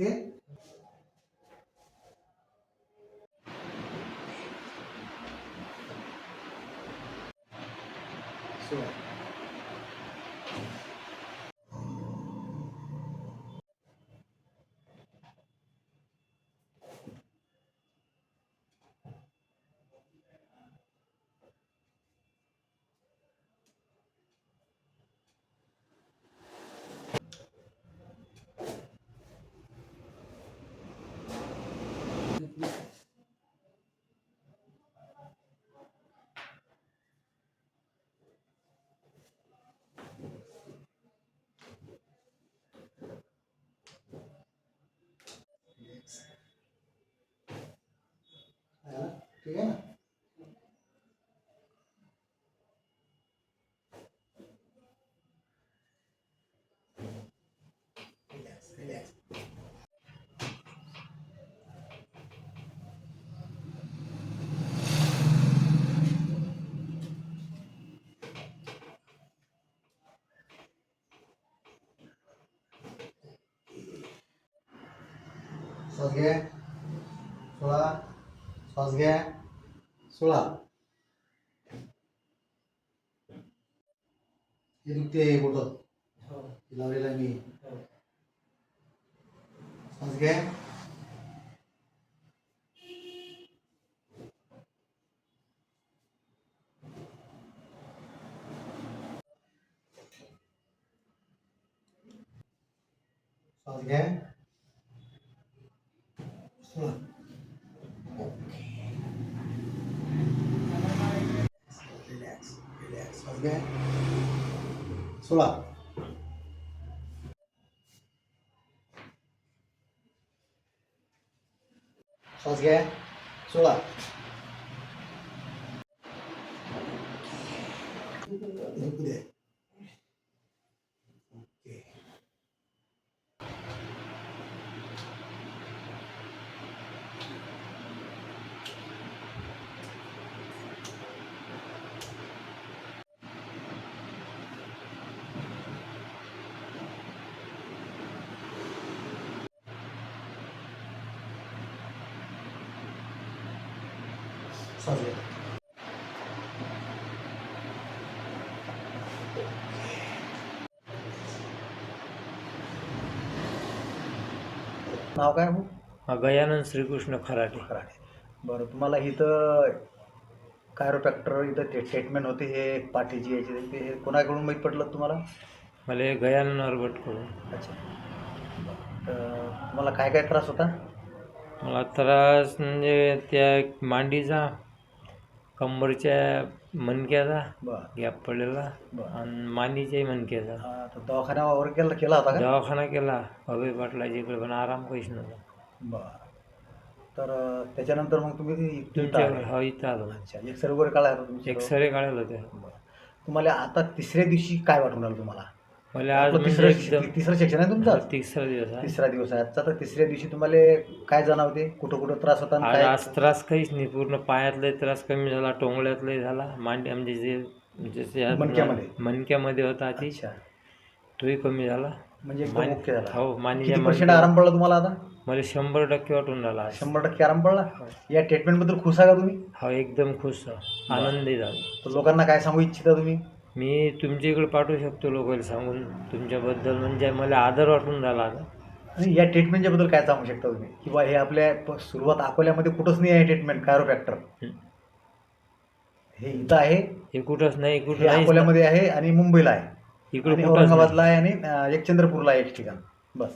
Okay. So ठीक आहे ना. Relax relax. श्वास घ्या. सोळा. श्वास घ्या. 16. हे दुखते बोटं. लावलेलं आहे मी. श्वास घ्या. श्वास घ्या. 16. Relax relax. श्वास घ्या. 16. श्वास घ्या. 16. झोपू दे. ओके. श्वास घ्या. नाव काय हो? गजानन श्रीकृष्ण खराटे. खराटे. बरं, तुम्हाला इथं कायरोप्रॅक्टर इथं ट्रीटमेंट होते हे पाठीची याची ते हे कोणाकडून माहीत पडलं तुम्हाला? मला हे गजानन अरबटकडून. अच्छा. तर तुम्हाला काय काय त्रास होता? मला त्रास म्हणजे त्या मांडीचा, कंबरच्या मणक्याचा बरं गॅप पडलेला बरं. आणि मांडीच्याही मणक्याचा. तर दवाखाना वगैरे केला होता का? दवाखाना केला अभय पाटलाच्या इकडे, पण आराम काहीच नव्हता. बरं. तर त्याच्यानंतर मग तुम्ही इथं तुमच्याकडे आले. इथं आलो. अच्छा. एक्सरे वगैरे काढला होता तुमचा? एक्सरे काढले होते. बरं. तुम्हाला आता तिसऱ्या दिवशी काय वाटून राहिलं तुम्हाला? मला आज आपलं म्हणजे एकदम तिसरं सेक्शन आहे तुमचं? तिसरा दिवस आहे. तिसरा दिवस आहे आजचा. तर तिसऱ्या दिवशी तुम्हाला काय जाणवते? कुठं कुठं त्रास होता आणि काय? आज त्रास काहीच नाही. पूर्ण पायातलाही त्रास कमी झाला, टोंगळ्यातलाही झाला, मांडी म्हणजे जसे मणक्यामध्ये होता ती अच्छा. तोही कमी झाला. म्हणजे एकदम ओके झाला. हो, किती मांडीच्या पर्सेंट आराम पडला तुम्हाला आता? मला 100% वाटून राहिला आज. 100% आराम पडला. या ट्रीटमेंटबद्दल खुश आहे का तुम्ही? हो, एकदम खुश आनंदी झालो. तर लोकांना काय सांगू इच्छिता तुम्ही? मी तुमच्या इकडे पाठवू शकतो लोकांना सांगून तुमच्याबद्दल, म्हणजे मला आदर वाटून राहिला आता. आणि या ट्रीटमेंटच्या बद्दल काय सांगू शकता तुम्ही? किंवा हे आपल्या सुरुवात अकोल्यामध्ये कुठंच नाही आहे ट्रीटमेंट कायरोप्रॅक्टर. हे इथं आहे, हे कुठंच नाही, हे कुठं नाही. अकोल्यामध्ये आहे आणि मुंबईला आहे, इकडे आणि कुठंच औरंगाबादला आहे, आणि एक चंद्रपूरला आहे एक ठिकाण. बस.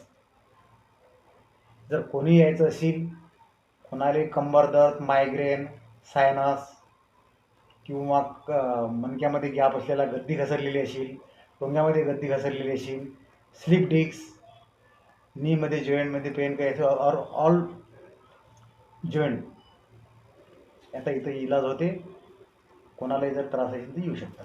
जर कोणी यायचं असेल, कोणाला कंबर दर्द, मायग्रेन, सायनस किंवा मणक्यामध्ये गॅप असलेला गद्दी घसरलेली असेल, टोंग्यामध्ये गद्दी घसरलेली असेल, स्लिप डिस्क, नीमध्ये जॉईंटमध्ये पेन काय और ऑल जॉईंट, आता इथं इलाज होते. कोणालाही जर त्रास असेल तर येऊ शकता.